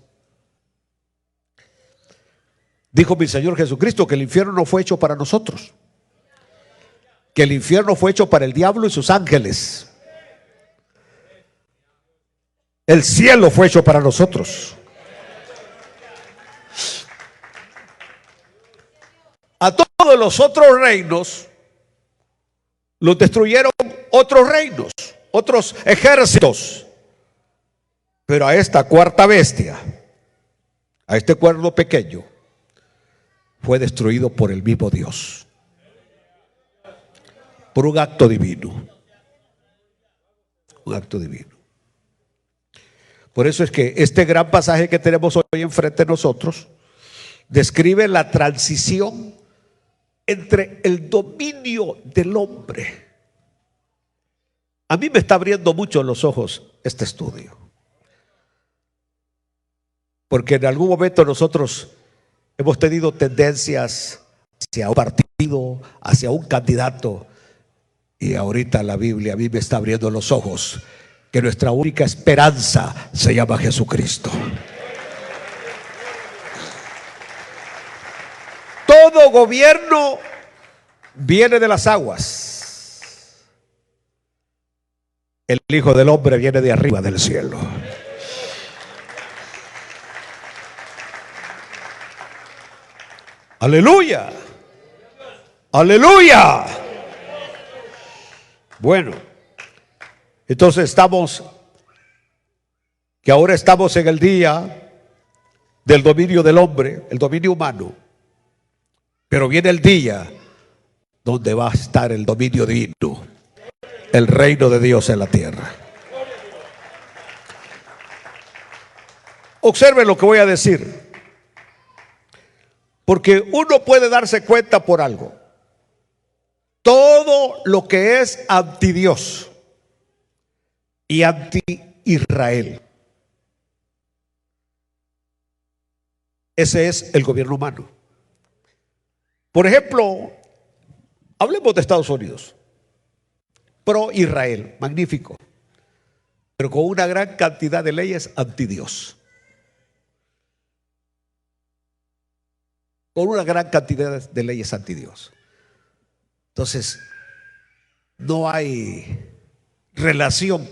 Dijo mi Señor Jesucristo que el infierno no fue hecho para nosotros. Que el infierno fue hecho para el diablo y sus ángeles. El cielo fue hecho para nosotros. A todos los otros reinos los destruyeron otros reinos, otros ejércitos. Pero a esta cuarta bestia, a este cuerno pequeño, fue destruido por el mismo Dios. Por un acto divino. Un acto divino. Por eso es que este gran pasaje que tenemos hoy enfrente de nosotros describe la transición entre el dominio del hombre. A mí me está abriendo mucho los ojos este estudio. Porque en algún momento nosotros hemos tenido tendencias hacia un partido, hacia un candidato. Y ahorita la Biblia a mí me está abriendo los ojos que nuestra única esperanza se llama Jesucristo. Todo gobierno viene de las aguas. El Hijo del Hombre viene de arriba del cielo. Aleluya. Aleluya. Bueno, entonces ahora estamos en el día del dominio del hombre, el dominio humano. Pero viene el día donde va a estar el dominio divino, el reino de Dios en la tierra. Observen lo que voy a decir. Porque uno puede darse cuenta por algo. Todo lo que es anti Dios y anti Israel, ese es el gobierno humano. Por ejemplo, hablemos de Estados Unidos. Pro Israel, magnífico. Pero con una gran cantidad de leyes anti Dios. Con una gran cantidad de leyes anti Dios. Entonces, no hay relación.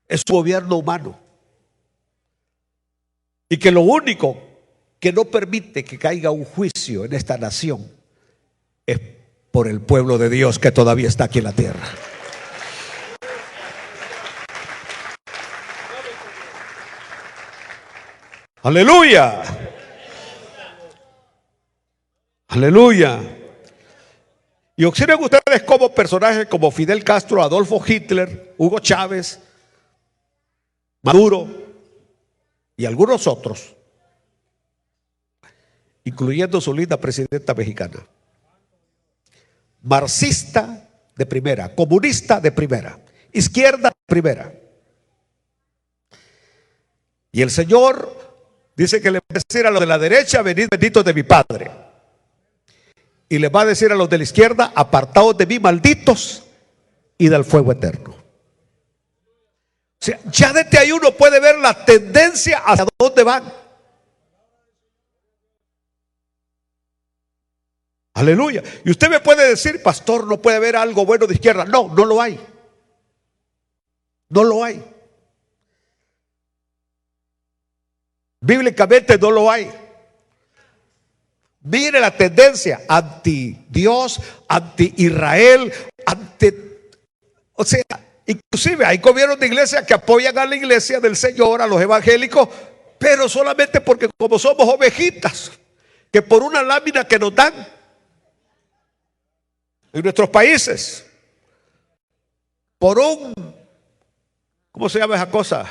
Es un gobierno humano. Y que lo único que no permite que caiga un juicio en esta nación es por el pueblo de Dios que todavía está aquí en la tierra. Aleluya. Aleluya. Y observen ustedes cómo personajes como Fidel Castro, Adolfo Hitler, Hugo Chávez, Maduro y algunos otros, incluyendo su linda presidenta mexicana, marxista de primera, comunista de primera, izquierda de primera. Y el Señor dice que le va a decir a los de la derecha: venid benditos de mi Padre. Y le va a decir a los de la izquierda: apartaos de mí, malditos, y del fuego eterno. O sea, ya desde ahí uno puede ver la tendencia hacia dónde van. Aleluya. Y usted me puede decir: pastor, no puede haber algo bueno de izquierda. No, no lo hay. No lo hay. Bíblicamente no lo hay. Mire la tendencia anti Dios, anti Israel, o sea, inclusive hay gobiernos de iglesia que apoyan a la iglesia del Señor, a los evangélicos, pero solamente porque como somos ovejitas, que por una lámina que nos dan en nuestros países, por un, ¿cómo se llama esa cosa?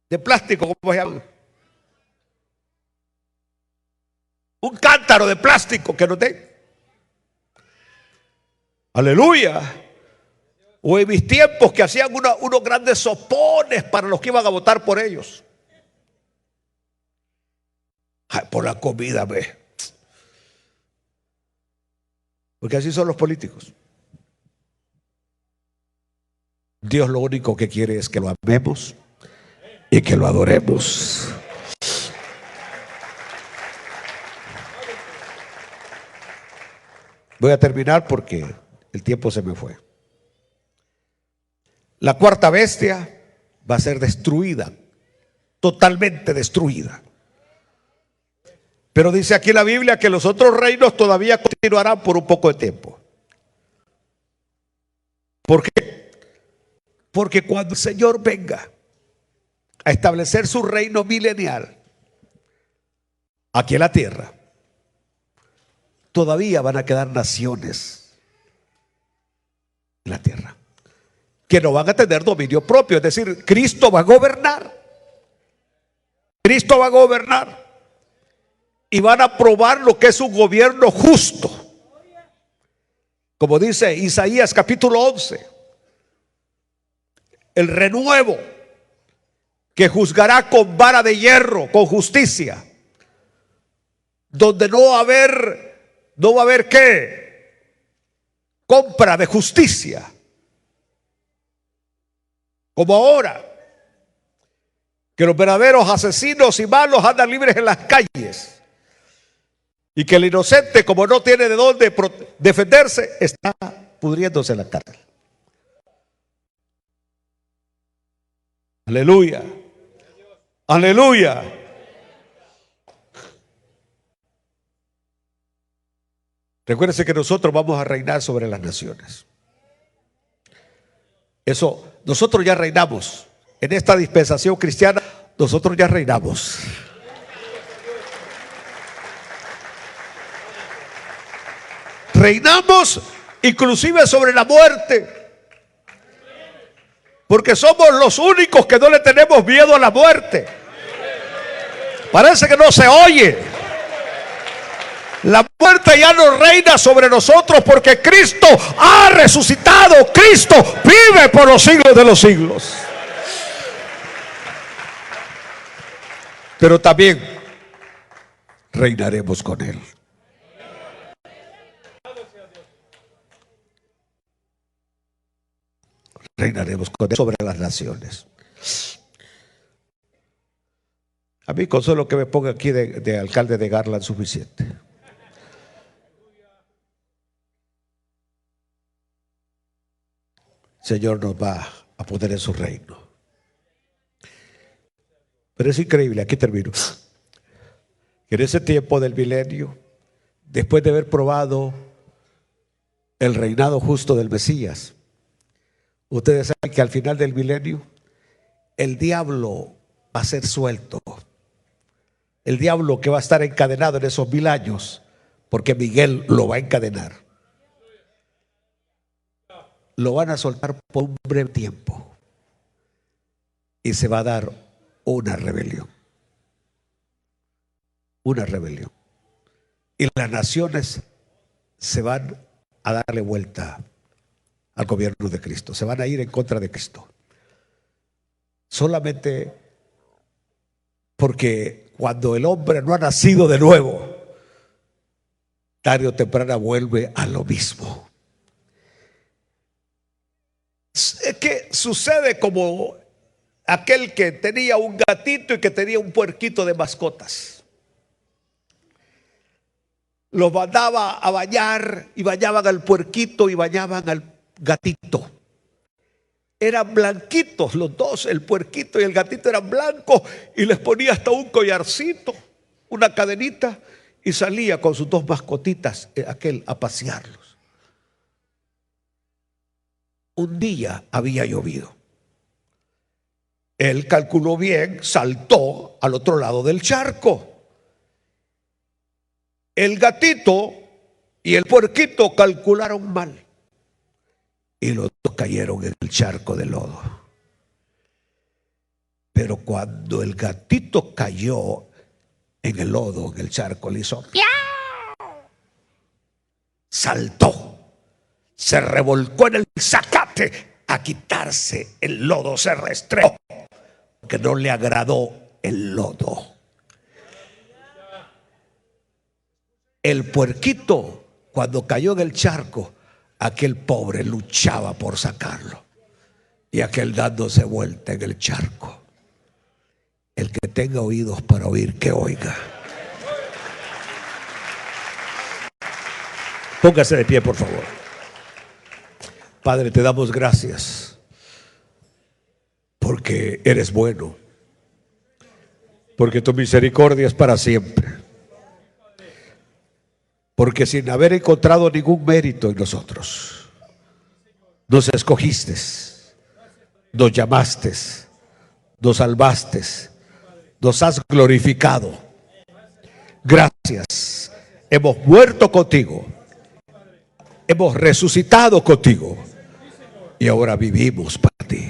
De plástico, ¿cómo se llama? Un cántaro de plástico que nos den. Aleluya. O en mis tiempos que hacían unos grandes sopones para los que iban a votar por ellos. Ay, por la comida, ve. Porque así son los políticos. Dios lo único que quiere es que lo amemos y que lo adoremos. Voy a terminar porque el tiempo se me fue. La cuarta bestia va a ser destruida, totalmente destruida. Pero dice aquí la Biblia que los otros reinos todavía continuarán por un poco de tiempo. ¿Por qué? Porque cuando el Señor venga a establecer su reino milenial aquí en la tierra, todavía van a quedar naciones en la tierra que no van a tener dominio propio. Es decir, Cristo va a gobernar. Cristo va a gobernar. Y van a probar lo que es un gobierno justo. Como dice Isaías capítulo 11. El renuevo que juzgará con vara de hierro, con justicia. Donde no va a haber ¿qué? Compra de justicia. Como ahora, que los verdaderos asesinos y malos andan libres en las calles. Y que el inocente, como no tiene de dónde defenderse, está pudriéndose en la cárcel. Aleluya. Aleluya. Recuérdense que nosotros vamos a reinar sobre las naciones. Eso, nosotros ya reinamos. En esta dispensación cristiana, nosotros ya reinamos. Reinamos inclusive sobre la muerte. Porque somos los únicos que no le tenemos miedo a la muerte. Parece que no se oye. La muerte ya no reina sobre nosotros porque Cristo ha resucitado. Cristo vive por los siglos de los siglos. Pero también reinaremos con Él. Reinaremos con Él sobre las naciones. A mí con solo que me ponga aquí de alcalde de Garland suficiente. Señor nos va a poner en su reino. Pero es increíble, aquí termino. En ese tiempo del milenio, después de haber probado el reinado justo del Mesías, ustedes saben que al final del milenio, el diablo va a ser suelto. El diablo que va a estar encadenado en esos 1000 años, porque Miguel lo va a encadenar. Lo van a soltar por un breve tiempo y se va a dar una rebelión. Una rebelión. Y las naciones se van a darle vuelta al gobierno de Cristo. Se van a ir en contra de Cristo. Solamente porque cuando el hombre no ha nacido de nuevo, tarde o temprano vuelve a lo mismo. Es que sucede como aquel que tenía un gatito y que tenía un puerquito de mascotas. Los mandaba a bañar y bañaban al puerquito y bañaban al gatito. Eran blanquitos los dos, el puerquito y el gatito eran blancos, y les ponía hasta un collarcito, una cadenita, y salía con sus dos mascotitas aquel a pasearlos. Un día había llovido. Él calculó bien, saltó al otro lado del charco. El gatito y el puerquito calcularon mal. y los dos cayeron en el charco de lodo. Pero cuando el gatito cayó en el lodo, en el charco, le hizo ¡miau! Saltó, se revolcó en el zacate a quitarse el lodo, se restregó, porque no le agradó el lodo. El puerquito, cuando cayó en el charco, aquel pobre luchaba por sacarlo, y aquel dándose vuelta en el charco. El que tenga oídos para oír, que oiga. Póngase de pie, por favor. Padre, te damos gracias porque eres bueno, porque tu misericordia es para siempre, porque sin haber encontrado ningún mérito en nosotros, nos escogiste, nos llamaste, nos salvaste, nos has glorificado. Gracias. Hemos muerto contigo, hemos resucitado contigo y ahora vivimos para ti.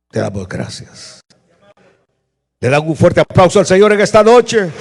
Te damos gracias. Le dan un fuerte aplauso al Señor en esta noche.